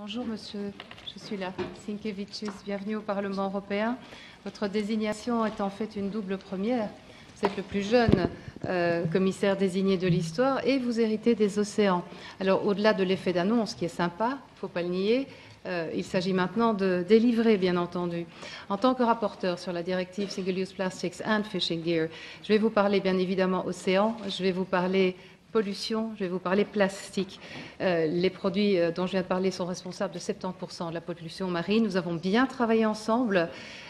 Bonjour Monsieur, je suis là, Sinkevicius, bienvenue au Parlement européen. Votre désignation est en fait une double première. Vous êtes le plus jeune commissaire désigné de l'histoire et vous héritez des océans. Alors au-delà de l'effet d'annonce qui est sympa, il ne faut pas le nier, il s'agit maintenant de délivrer, bien entendu. En tant que rapporteur sur la directive Single-Use Plastics and Fishing Gear, je vais vous parler bien évidemment océan, je vais vous parler pollution, je vais vous parler plastique. Les produits dont je viens de parler sont responsables de 70% de la pollution marine. Nous avons bien travaillé ensemble,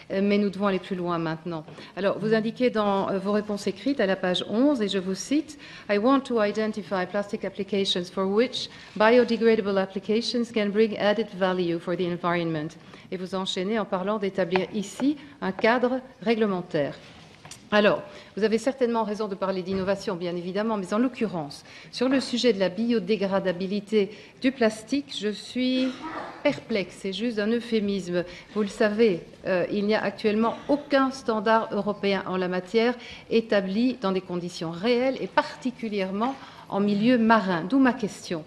mais nous devons aller plus loin maintenant. Alors, vous indiquez dans vos réponses écrites à la page 11, et je vous cite, « I want to identify plastic applications for which biodegradable applications can bring added value for the environment. » Et vous enchaînez en parlant d'établir ici un cadre réglementaire. Alors, vous avez certainement raison de parler d'innovation, bien évidemment, mais en l'occurrence, sur le sujet de la biodégradabilité du plastique, je suis perplexe, c'est juste un euphémisme. Vous le savez, il n'y a actuellement aucun standard européen en la matière établi dans des conditions réelles et particulièrement en milieu marin. D'où ma question.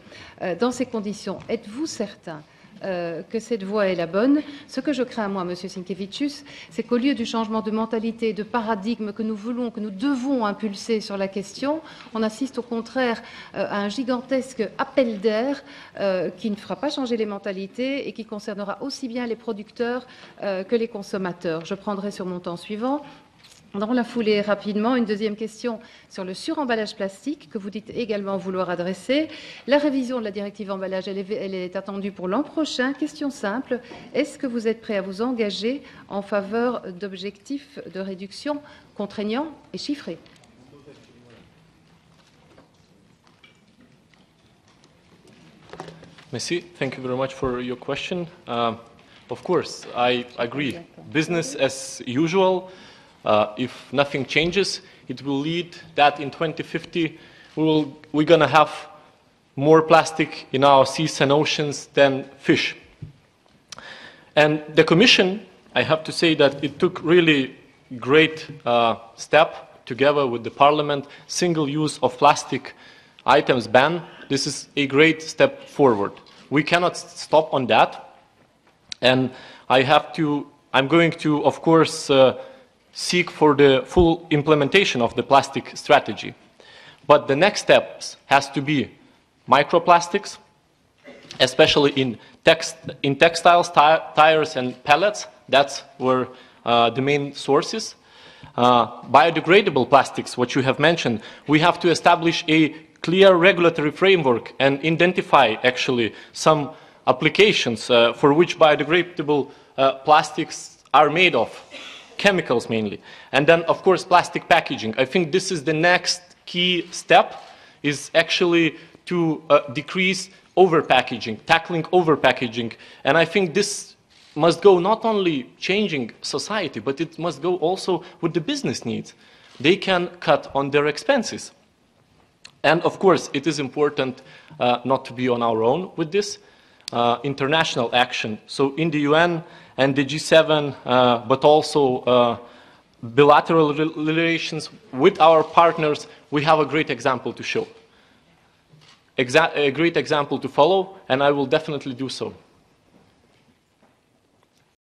Dans ces conditions, êtes-vous certain que cette voie est la bonne? Ce que je crains, moi, Monsieur Sinkevicius, c'est qu'au lieu du changement de mentalité, de paradigme que nous voulons, que nous devons impulser sur la question, on assiste au contraire à un gigantesque appel d'air qui ne fera pas changer les mentalités et qui concernera aussi bien les producteurs que les consommateurs. Je prendrai sur mon temps suivant. Dans la foulée, rapidement, une deuxième question sur le suremballage plastique que vous dites également vouloir adresser. La révision de la directive emballage, elle est attendue pour l'an prochain. Question simple, est-ce que vous êtes prêt à vous engager en faveur d'objectifs de réduction contraignants et chiffrés? Merci. Thank you very much for your question. Of course, I agree. Business as usual. If nothing changes, it will lead that in 2050 we're going to have more plastic in our seas and oceans than fish. And the Commission, I have to say that it took really great step together with the Parliament, single use of plastic items ban. This is a great step forward. We cannot stop on that. And I'm going to, of course, seek for the full implementation of the plastic strategy. But the next steps has to be microplastics, especially in textiles, tires and pellets. That's where the main sources. Biodegradable plastics, what you have mentioned, we have to establish a clear regulatory framework and identify actually some applications for which biodegradable plastics are made of. Chemicals mainly. And then, of course, plastic packaging. I think this is the next key step, is actually to decrease overpackaging, tackling overpackaging. And I think this must go not only changing society, but it must go also with the business needs. They can cut on their expenses. And of course, it is important not to be on our own with this. International action. So in the UN and the G7, but also bilateral relations with our partners, we have a great example to show. A great example to follow, and I will definitely do so.